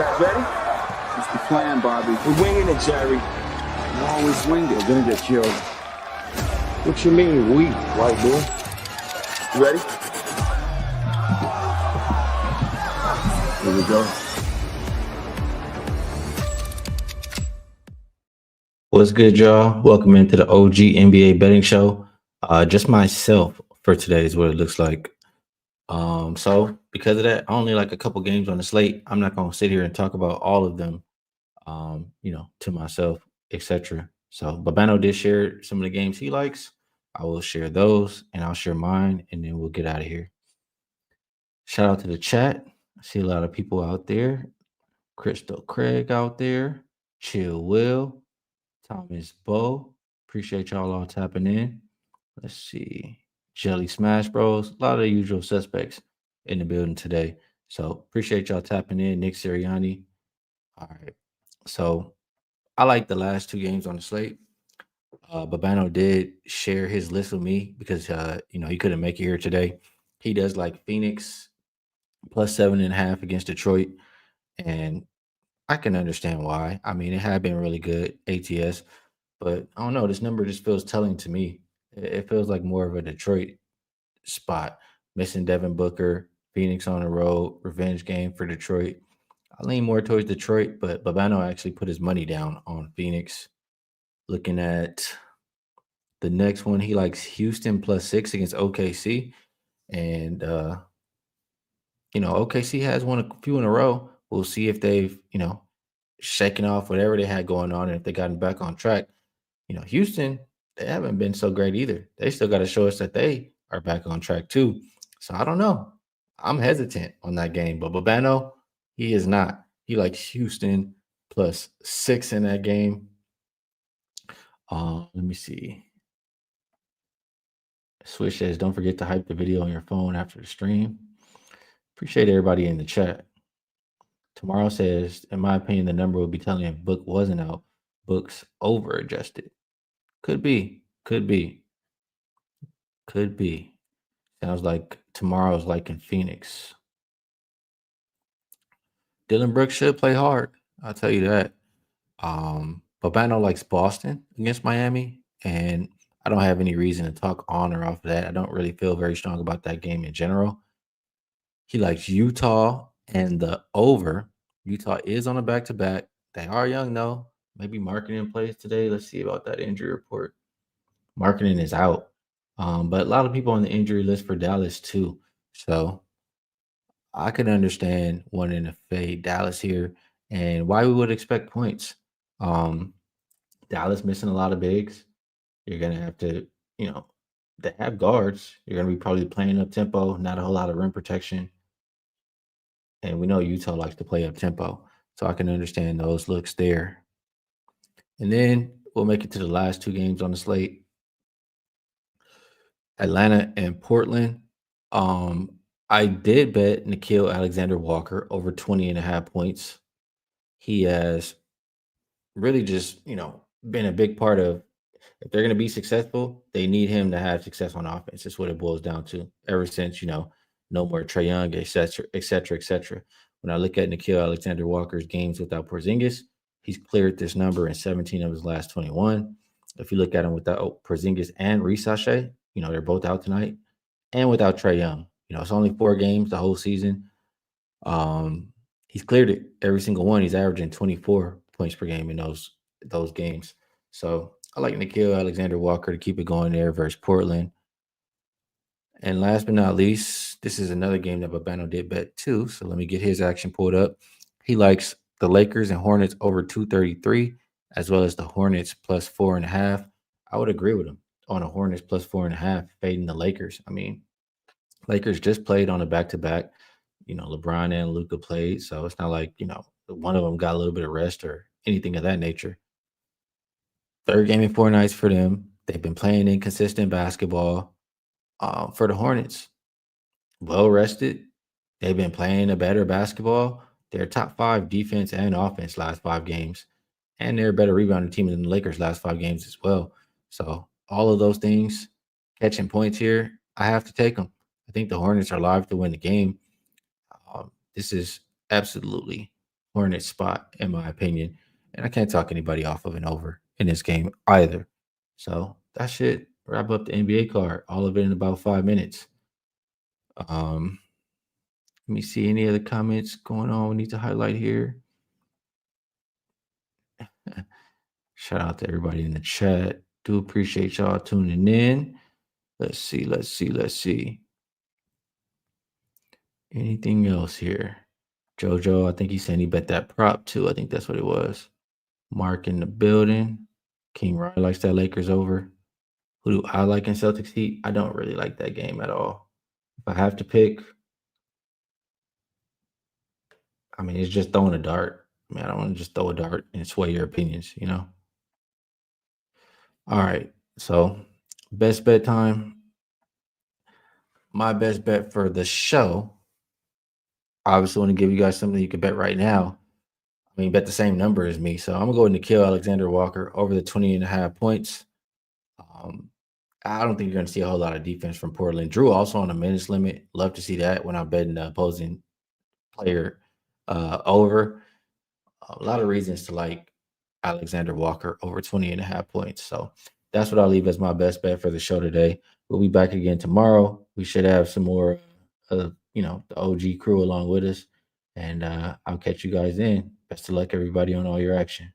guys ready? What's the plan, Bobby? We're winging it, Jerry. You always winged it. We're gonna get killed. What you mean, we, white boy? You ready? Here we go. What's good, y'all? Welcome into the OG NBA betting show. Just myself for today is what it looks like. So because of that, only like a couple games on the slate. I'm not gonna sit here and talk about all of them, to myself, etc. So Babano did share some of the games he likes. I will share those and I'll share mine, and then we'll get out of here. Shout out to the chat. I see a lot of people out there. Crystal Craig out there. Chill Will. Thomas Bow. Appreciate y'all all tapping in. Let's see. Jelly Smash Bros. A lot of the usual suspects in the building today. So appreciate y'all tapping in. Nick Sirianni. All right. So I like the last two games on the slate. Babano did share his list with me because he couldn't make it here today. He does like Phoenix plus 7.5 against Detroit. And I can understand why. I mean, it had been really good ATS, but I don't know. This number just feels telling to me. It feels like more of a Detroit spot. Missing Devin Booker, Phoenix on the road, revenge game for Detroit. I lean more towards Detroit, but Babano actually put his money down on Phoenix. Looking at the next one, he likes Houston plus 6 against OKC. And, OKC has won a few in a row. We'll see if they've, shaking off whatever they had going on and if they gotten back on track. Houston, they haven't been so great either. They still got to show us that they are back on track too. So I don't know. I'm hesitant on that game, but Babano, he is not. He likes Houston plus 6 in that game. Let me see. Swish says, don't forget to hype the video on your phone after the stream. Appreciate everybody in the chat. Tomorrow says, in my opinion, the number will be telling if book wasn't out. Books over adjusted. Could be. Sounds like tomorrow's like in Phoenix. Dylan Brooks should play hard. I'll tell you that. Babano likes Boston against Miami, and I don't have any reason to talk on or off of that. I don't really feel very strong about that game in general. He likes Utah and the over. Utah is on a back-to-back. They are young, though. Maybe Markkanen plays today. Let's see about that injury report. Markkanen is out. But a lot of people on the injury list for Dallas, too. So I could understand wanting to fade Dallas here and why we would expect points. Dallas missing a lot of bigs. You're going to have to, they have guards. You're going to be probably playing up tempo, not a whole lot of rim protection. And we know Utah likes to play up tempo. So I can understand those looks there. And then we'll make it to the last two games on the slate. Atlanta and Portland. I did bet Nickeil Alexander-Walker over 20.5 points. He has really just, been a big part of, if they're going to be successful, they need him to have success on offense. That's what it boils down to. Ever since, no more Trae Young, et cetera, et cetera, et cetera. When I look at Nickeil Alexander-Walker's games without Porzingis, he's cleared this number in 17 of his last 21. If you look at him without Porzingis and Reese, they're both out tonight, and without Trae Young. It's only 4 games the whole season. He's cleared it every single one. He's averaging 24 points per game in those games. So I like Nickeil Alexander-Walker to keep it going there versus Portland. And last but not least, this is another game that Babano did bet too. So let me get his action pulled up. He likes the Lakers and Hornets over 233, as well as the Hornets plus 4.5. I would agree with him on a Hornets plus 4.5, fading the Lakers. I mean, Lakers just played on a back-to-back. LeBron and Luka played, so it's not like, one of them got a little bit of rest or anything of that nature. Third game in 4 nights for them. They've been playing inconsistent basketball. For the Hornets, well rested. They've been playing a better basketball. They're top 5 defense and offense last 5 games, and they're a better rebounding team than the Lakers last 5 games as well. So all of those things, catching points here, I have to take them. I think the Hornets are live to win the game. This is absolutely Hornets spot, in my opinion. And I can't talk anybody off of an over in this game either. So that should wrap up the NBA card. All of it in about 5 minutes. Let me see any other comments going on we need to highlight here. Shout out to everybody in the chat. Do appreciate y'all tuning in. Let's see. Anything else here? Jojo, I think he's saying he bet that prop too. I think that's what it was. Mark in the building. King Ryan likes that Lakers over. Who do I like in Celtics Heat? I don't really like that game at all. If I have to pick, I mean, it's just throwing a dart. I mean, I don't want to just throw a dart and sway your opinions, you know? All right. So, best bet time. My best bet for the show. I obviously want to give you guys something you can bet right now. I mean, bet the same number as me. So I'm going to go with Nickeil Alexander-Walker over the 20.5 points. I don't think you're going to see a whole lot of defense from Portland. Drew also on a minutes limit. Love to see that when I'm betting the opposing player over. A lot of reasons to like Alexander Walker over 20.5 points. So that's what I'll leave as my best bet for the show today. We'll be back again tomorrow. We should have some more, the OG crew along with us. And I'll catch you guys then. Best of luck, everybody, on all your action.